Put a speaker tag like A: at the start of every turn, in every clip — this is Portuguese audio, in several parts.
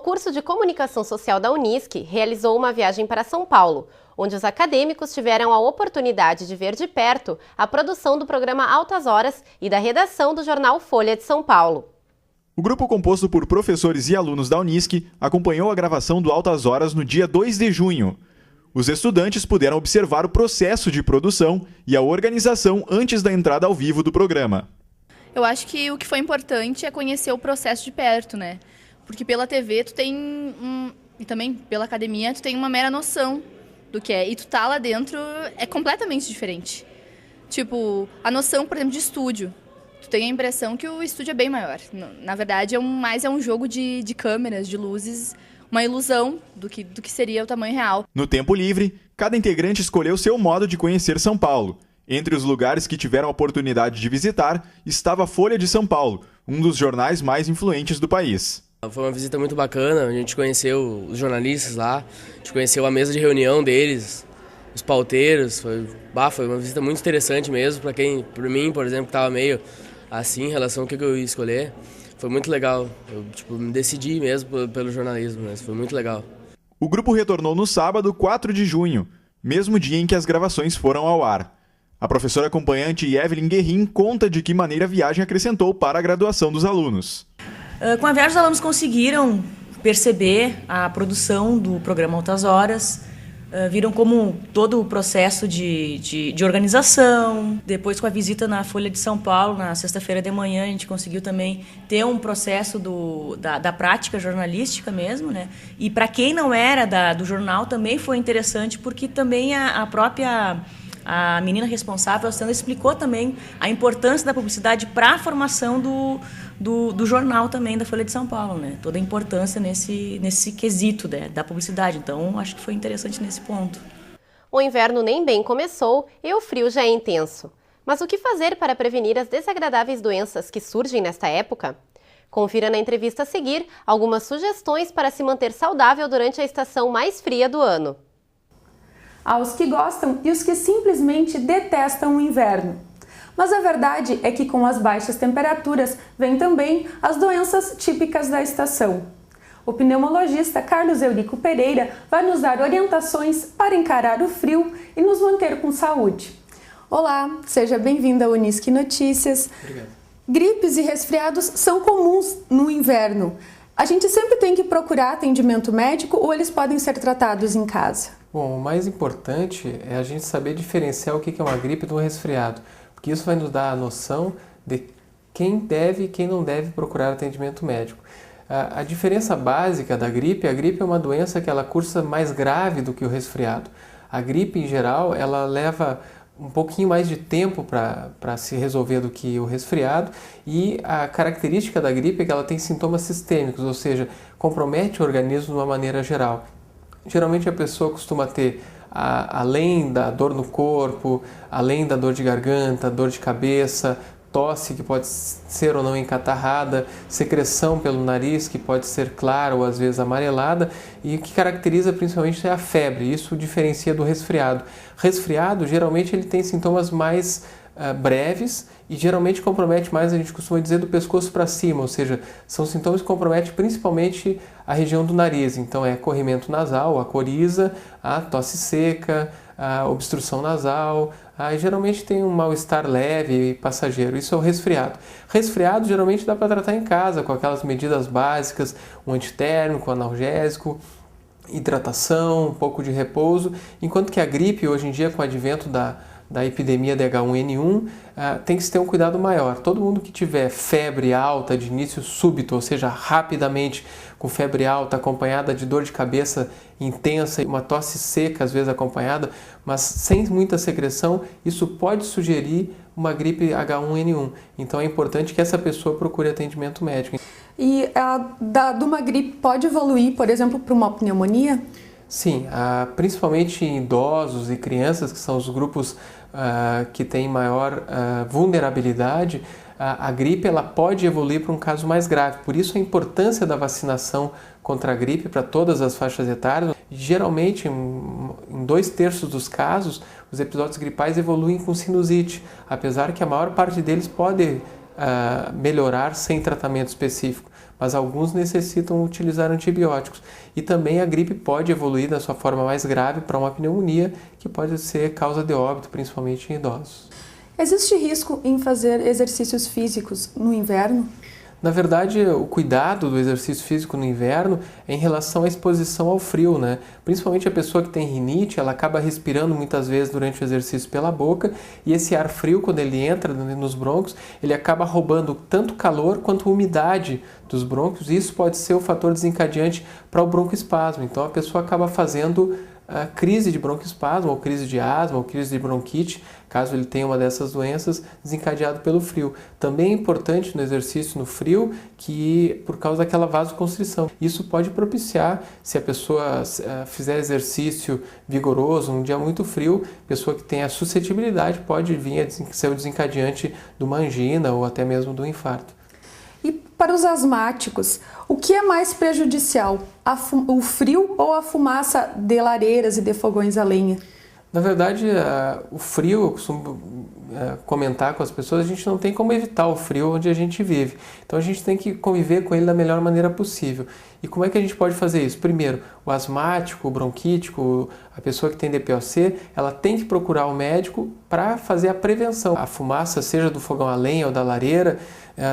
A: curso de Comunicação Social da Unisc realizou uma viagem para São Paulo, onde os acadêmicos tiveram a oportunidade de ver de perto a produção do programa Altas Horas e da redação do jornal Folha de São Paulo.
B: O grupo, composto por professores e alunos da Unisc, acompanhou a gravação do Altas Horas no dia 2 de junho. Os estudantes puderam observar o processo de produção e a organização antes da entrada ao vivo do programa.
C: Eu acho que o que foi importante é conhecer o processo de perto, né? Porque pela TV tu tem e também pela academia tu tem uma mera noção do que é. E tu tá lá dentro é completamente diferente. Tipo, a noção, por exemplo, de estúdio. Tu tem a impressão que o estúdio é bem maior. Na verdade, é um jogo de câmeras, de luzes, uma ilusão do que seria o tamanho real.
B: No tempo livre, cada integrante escolheu seu modo de conhecer São Paulo. Entre os lugares que tiveram a oportunidade de visitar, estava a Folha de São Paulo, um dos jornais mais influentes do país.
D: Foi uma visita muito bacana, a gente conheceu os jornalistas lá, a gente conheceu a mesa de reunião deles, os pauteiros, foi uma visita muito interessante mesmo, para mim, por exemplo, que estava meio assim em relação ao que eu ia escolher, foi muito legal, eu me decidi mesmo pelo jornalismo, mas foi muito legal.
B: O grupo retornou no sábado, 4 de junho, mesmo dia em que as gravações foram ao ar. A professora acompanhante Evelyn Guerrin conta de que maneira a viagem acrescentou para a graduação dos alunos.
E: Com a viagem, os alunos conseguiram perceber a produção do programa Altas Horas, viram como todo o processo de organização. Depois, com a visita na Folha de São Paulo, na sexta-feira de manhã, a gente conseguiu também ter um processo da prática jornalística mesmo, né? E para quem não era do jornal também foi interessante, porque também a própria... A menina responsável, a Sandra, explicou também a importância da publicidade para a formação do jornal também, da Folha de São Paulo, né? Toda a importância nesse quesito, né, da publicidade. Então, acho que foi interessante nesse ponto.
A: O inverno nem bem começou e o frio já é intenso. Mas o que fazer para prevenir as desagradáveis doenças que surgem nesta época? Confira na entrevista a seguir algumas sugestões para se manter saudável durante a estação mais fria do ano.
F: Aos que gostam e os que simplesmente detestam o inverno. Mas a verdade é que com as baixas temperaturas vêm também as doenças típicas da estação. O pneumologista Carlos Eurico Pereira vai nos dar orientações para encarar o frio e nos manter com saúde. Olá, seja bem-vindo ao Unisc Notícias.
G: Obrigado.
F: Gripes e resfriados são comuns no inverno. A gente sempre tem que procurar atendimento médico ou eles podem ser tratados em casa?
G: Bom, o mais importante é a gente saber diferenciar o que é uma gripe de um resfriado, porque isso vai nos dar a noção de quem deve e quem não deve procurar atendimento médico. A diferença básica da gripe, a gripe é uma doença que ela cursa mais grave do que o resfriado. A gripe, em geral, ela leva um pouquinho mais de tempo para se resolver do que o resfriado, e a característica da gripe é que ela tem sintomas sistêmicos, ou seja, compromete o organismo de uma maneira geral. Geralmente a pessoa costuma ter, além da dor no corpo, além da dor de garganta, dor de cabeça, tosse que pode ser ou não encatarrada, secreção pelo nariz que pode ser clara ou às vezes amarelada, e o que caracteriza principalmente é a febre. Isso diferencia do resfriado. Resfriado, geralmente ele tem sintomas mais breves e geralmente compromete mais, a gente costuma dizer, do pescoço para cima, ou seja, são sintomas que comprometem principalmente a região do nariz. Então é corrimento nasal, a coriza, a tosse seca, a obstrução nasal, e geralmente tem um mal-estar leve e passageiro. Isso é o resfriado. Resfriado geralmente dá para tratar em casa com aquelas medidas básicas, um antitérmico, um analgésico, hidratação, um pouco de repouso, enquanto que a gripe, hoje em dia, com o advento da epidemia de H1N1, tem que se ter um cuidado maior. Todo mundo que tiver febre alta de início súbito, ou seja, rapidamente com febre alta, acompanhada de dor de cabeça intensa e uma tosse seca, às vezes acompanhada, mas sem muita secreção, isso pode sugerir uma gripe H1N1. Então é importante que essa pessoa procure atendimento médico.
F: E de uma gripe pode evoluir, por exemplo, para uma pneumonia?
G: Sim, principalmente em idosos e crianças, que são os grupos que têm maior vulnerabilidade, a gripe ela pode evoluir para um caso mais grave. Por isso a importância da vacinação contra a gripe para todas as faixas etárias. Geralmente, em 2/3 dos casos, os episódios gripais evoluem com sinusite, apesar que a maior parte deles pode melhorar sem tratamento específico. mas alguns necessitam utilizar antibióticos. E também a gripe pode evoluir na sua forma mais grave para uma pneumonia, que pode ser causa de óbito, principalmente em idosos.
F: Existe risco em fazer exercícios físicos no inverno?
G: Na verdade, o cuidado do exercício físico no inverno é em relação à exposição ao frio, né? Principalmente a pessoa que tem rinite, ela acaba respirando muitas vezes durante o exercício pela boca, e esse ar frio, quando ele entra nos brônquios, ele acaba roubando tanto calor quanto umidade dos brônquios, e isso pode ser o fator desencadeante para o broncoespasmo. Então a pessoa acaba fazendo a crise de broncoespasmo, ou crise de asma, ou crise de bronquite, caso ele tenha uma dessas doenças, desencadeado pelo frio. Também é importante no exercício no frio, que por causa daquela vasoconstrição. Isso pode propiciar, se a pessoa fizer exercício vigoroso, um dia muito frio, pessoa que tem a suscetibilidade pode vir a ser o desencadeante de uma angina ou até mesmo do infarto.
F: E para os asmáticos, o que é mais prejudicial, o frio ou a fumaça de lareiras e de fogões a lenha?
G: Na verdade, o frio, eu costumo comentar com as pessoas, a gente não tem como evitar o frio onde a gente vive. Então a gente tem que conviver com ele da melhor maneira possível. E como é que a gente pode fazer isso? Primeiro, o asmático, o bronquítico, a pessoa que tem DPOC, ela tem que procurar o médico para fazer a prevenção. A fumaça, seja do fogão a lenha ou da lareira,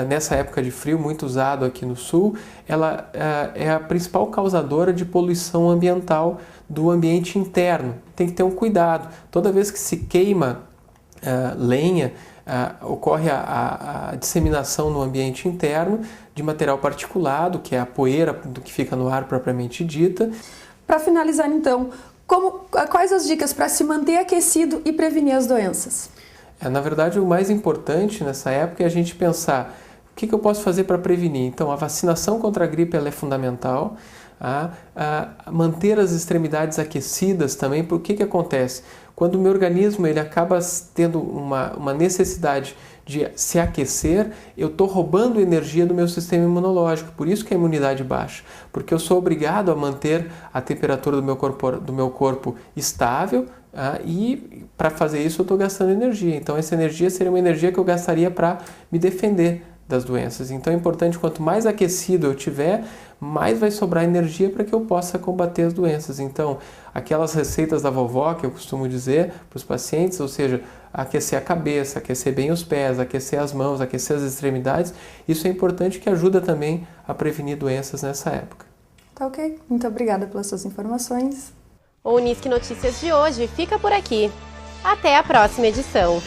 G: nessa época de frio, muito usado aqui no sul, ela é a principal causadora de poluição ambiental do ambiente interno. Tem que ter um cuidado. Toda vez que se queima lenha, ocorre a disseminação no ambiente interno de material particulado, que é a poeira do que fica no ar propriamente dita.
F: Para finalizar então, quais as dicas para se manter aquecido e prevenir as doenças?
G: Na verdade, o mais importante nessa época é a gente pensar o que eu posso fazer para prevenir. Então, a vacinação contra a gripe ela é fundamental. Manter as extremidades aquecidas também, porque que acontece? Quando o meu organismo ele acaba tendo uma necessidade de se aquecer, eu estou roubando energia do meu sistema imunológico, por isso que a imunidade baixa, porque eu sou obrigado a manter a temperatura do meu corpo estável, e para fazer isso eu estou gastando energia, então essa energia seria uma energia que eu gastaria para me defender das doenças. Então é importante, quanto mais aquecido eu tiver, mais vai sobrar energia para que eu possa combater as doenças. Então, aquelas receitas da vovó que eu costumo dizer para os pacientes, ou seja, aquecer a cabeça, aquecer bem os pés, aquecer as mãos, aquecer as extremidades, isso é importante, que ajuda também a prevenir doenças nessa época.
F: Tá ok. Muito obrigada pelas suas informações.
A: O Unisque Notícias de hoje fica por aqui. Até a próxima edição.